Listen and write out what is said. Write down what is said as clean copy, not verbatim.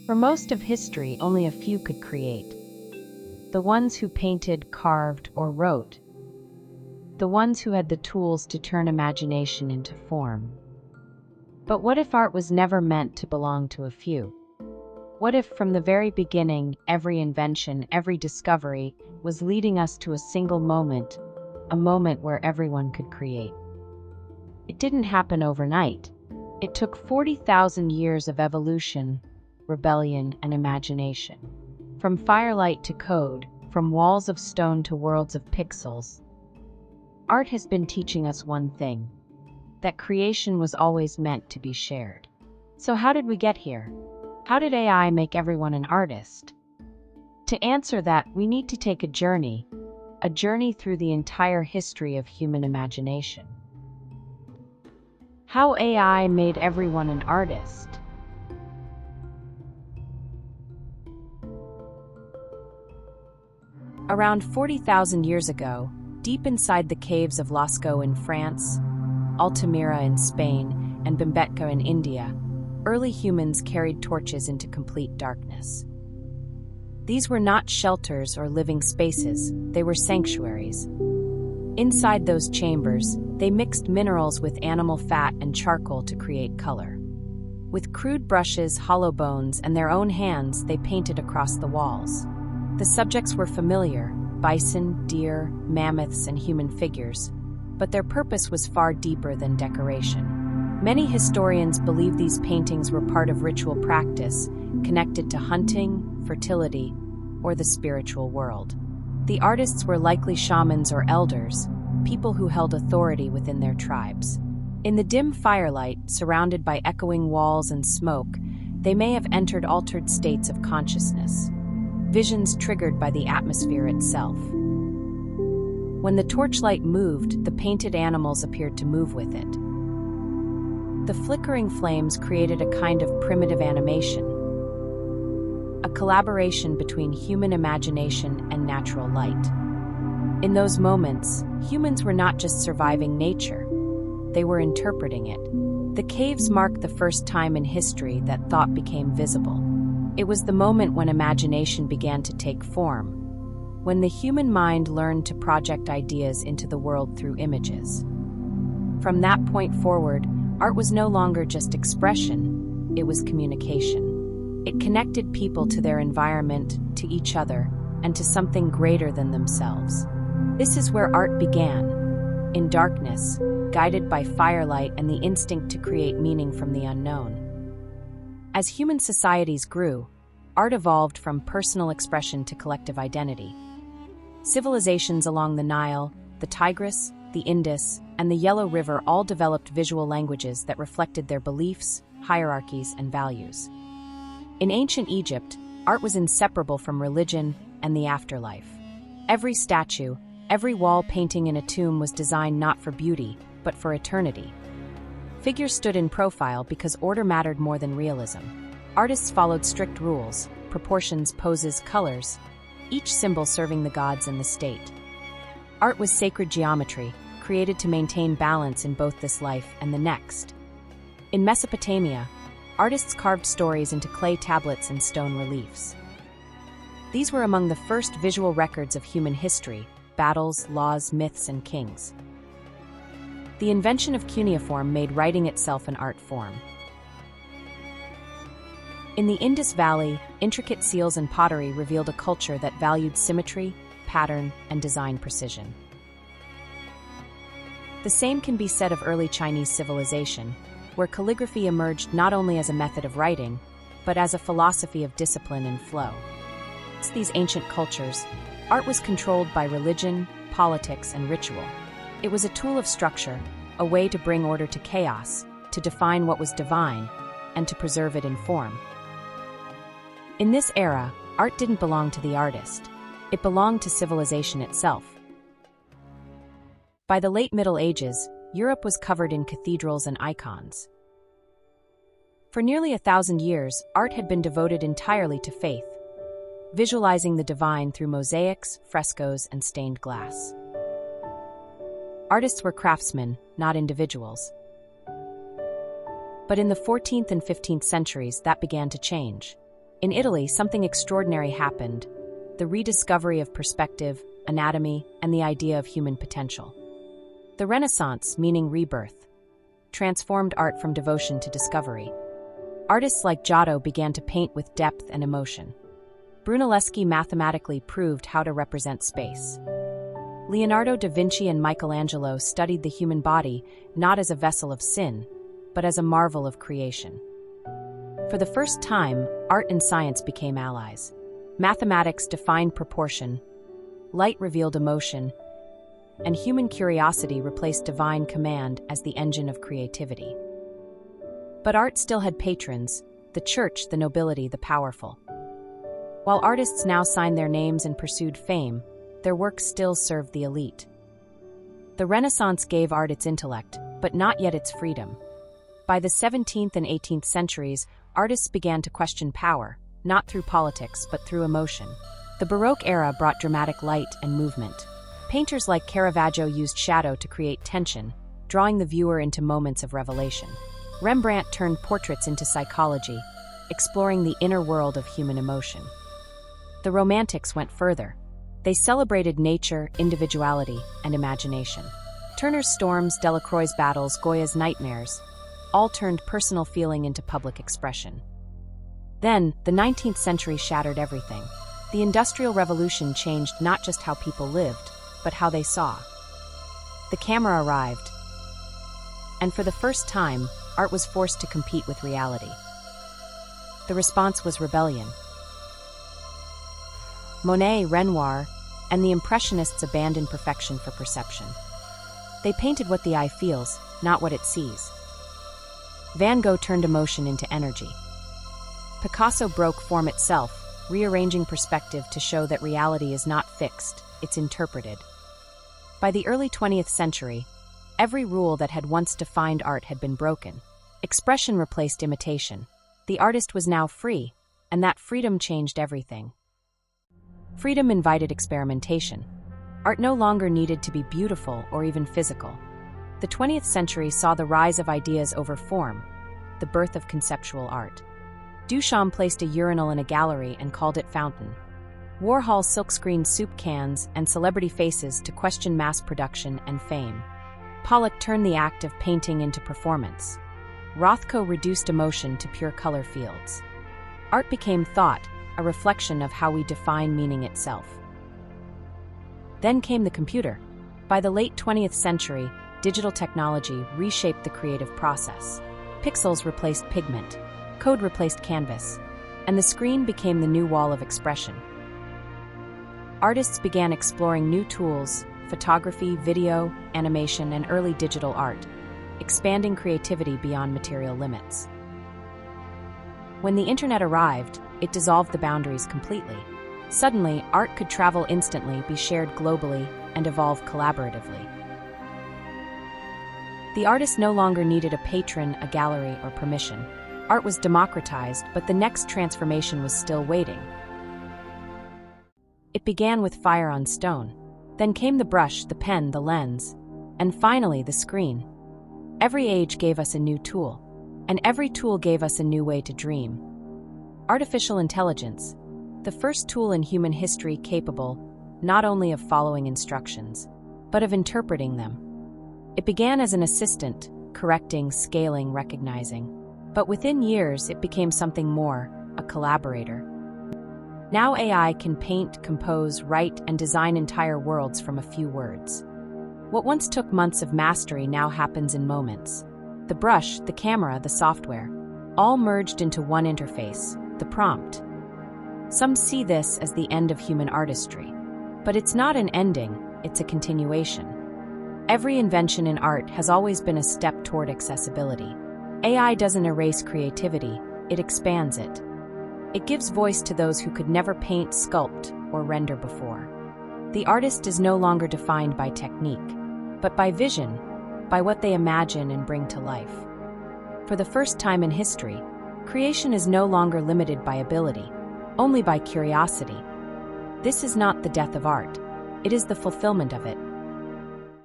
For most of history, only a few could create. The ones who painted, carved, or wrote. The ones who had the tools to turn imagination into form. But what if art was never meant to belong to a few? What if from the very beginning, every invention, every discovery was leading us to a single moment, a moment where everyone could create? It didn't happen overnight. It took 40,000 years of evolution, rebellion, and imagination. From firelight to code, from walls of stone to worlds of pixels, art has been teaching us one thing: that creation was always meant to be shared. So how did we get here? How did AI make everyone an artist? To answer that, we need to take a journey through the entire history of human imagination. How AI made everyone an artist. Around 40,000 years ago, deep inside the caves of Lascaux in France, Altamira in Spain, and Bhimbetka in India, early humans carried torches into complete darkness. These were not shelters or living spaces, they were sanctuaries. Inside those chambers, they mixed minerals with animal fat and charcoal to create color. With crude brushes, hollow bones, and their own hands, they painted across the walls. The subjects were familiar: bison, deer, mammoths, and human figures, but their purpose was far deeper than decoration. Many historians believe these paintings were part of ritual practice, connected to hunting, fertility, or the spiritual world. The artists were likely shamans or elders, people who held authority within their tribes. In the dim firelight, surrounded by echoing walls and smoke, they may have entered altered states of consciousness, visions triggered by the atmosphere itself. When the torchlight moved, the painted animals appeared to move with it. The flickering flames created a kind of primitive animation, a collaboration between human imagination and natural light. In those moments, humans were not just surviving nature, they were interpreting it. The caves marked the first time in history that thought became visible. It was the moment when imagination began to take form, when the human mind learned to project ideas into the world through images. From that point forward, art was no longer just expression, it was communication. It connected people to their environment, to each other, and to something greater than themselves. This is where art began, in darkness, guided by firelight and the instinct to create meaning from the unknown. As human societies grew, art evolved from personal expression to collective identity. Civilizations along the Nile, the Tigris, the Indus, and the Yellow River all developed visual languages that reflected their beliefs, hierarchies, and values. In ancient Egypt, art was inseparable from religion and the afterlife. Every statue, every wall painting in a tomb was designed not for beauty, but for eternity. Figures stood in profile because order mattered more than realism. Artists followed strict rules, proportions, poses, colors, each symbol serving the gods and the state. Art was sacred geometry, created to maintain balance in both this life and the next. In Mesopotamia, artists carved stories into clay tablets and stone reliefs. These were among the first visual records of human history: battles, laws, myths, and kings. The invention of cuneiform made writing itself an art form. In the Indus Valley, intricate seals and pottery revealed a culture that valued symmetry, pattern, and design precision. The same can be said of early Chinese civilization, where calligraphy emerged not only as a method of writing, but as a philosophy of discipline and flow. Amongst these ancient cultures, art was controlled by religion, politics, and ritual. It was a tool of structure, a way to bring order to chaos, to define what was divine, and to preserve it in form. In this era, art didn't belong to the artist. It belonged to civilization itself. By the late Middle Ages, Europe was covered in cathedrals and icons. For nearly 1,000 years, art had been devoted entirely to faith, visualizing the divine through mosaics, frescoes, and stained glass. Artists were craftsmen, not individuals. But in the 14th and 15th centuries, that began to change. In Italy, something extraordinary happened: the rediscovery of perspective, anatomy, and the idea of human potential. The Renaissance, meaning rebirth, transformed art from devotion to discovery. Artists like Giotto began to paint with depth and emotion. Brunelleschi mathematically proved how to represent space. Leonardo da Vinci and Michelangelo studied the human body not as a vessel of sin, but as a marvel of creation. For the first time, art and science became allies. Mathematics defined proportion, light revealed emotion, and human curiosity replaced divine command as the engine of creativity. But art still had patrons: the church, the nobility, the powerful. While artists now signed their names and pursued fame, their work still served the elite. The Renaissance gave art its intellect, but not yet its freedom. By the 17th and 18th centuries, artists began to question power, not through politics but through emotion. The Baroque era brought dramatic light and movement. Painters like Caravaggio used shadow to create tension, drawing the viewer into moments of revelation. Rembrandt turned portraits into psychology, exploring the inner world of human emotion. The Romantics went further. They celebrated nature, individuality, and imagination. Turner's storms, Delacroix's battles, Goya's nightmares all turned personal feeling into public expression. Then, the 19th century shattered everything. The Industrial Revolution changed not just how people lived, but how they saw. The camera arrived, and for the first time, art was forced to compete with reality. The response was rebellion. Monet, Renoir, and the Impressionists abandoned perfection for perception. They painted what the eye feels, not what it sees. Van Gogh turned emotion into energy. Picasso broke form itself, rearranging perspective to show that reality is not fixed, it's interpreted. By the early 20th century, every rule that had once defined art had been broken. Expression replaced imitation. The artist was now free, and that freedom changed everything. Freedom invited experimentation. Art no longer needed to be beautiful or even physical. The 20th century saw the rise of ideas over form, the birth of conceptual art. Duchamp placed a urinal in a gallery and called it fountain. Warhol silkscreened soup cans and celebrity faces to question mass production and fame. Pollock turned the act of painting into performance. Rothko reduced emotion to pure color fields. Art became thought, a reflection of how we define meaning itself. Then came the computer. By the late 20th century, digital technology reshaped the creative process. Pixels replaced pigment, code replaced canvas, and the screen became the new wall of expression. Artists began exploring new tools: photography, video, animation, and early digital art, expanding creativity beyond material limits. When the internet arrived, it dissolved the boundaries completely. Suddenly, art could travel instantly, be shared globally, and evolve collaboratively. The artist no longer needed a patron, a gallery, or permission. Art was democratized, but the next transformation was still waiting. It began with fire on stone. Then came the brush, the pen, the lens, and finally the screen. Every age gave us a new tool, and every tool gave us a new way to dream. Artificial intelligence, the first tool in human history capable not only of following instructions, but of interpreting them. It began as an assistant, correcting, scaling, recognizing. But within years, it became something more, a collaborator. Now AI can paint, compose, write, and design entire worlds from a few words. What once took months of mastery now happens in moments. The brush, the camera, the software, all merged into one interface, the prompt. Some see this as the end of human artistry. But it's not an ending, it's a continuation. Every invention in art has always been a step toward accessibility. AI doesn't erase creativity, it expands it. It gives voice to those who could never paint, sculpt, or render before. The artist is no longer defined by technique, but by vision, by what they imagine and bring to life. For the first time in history, creation is no longer limited by ability, only by curiosity. This is not the death of art, it is the fulfillment of it.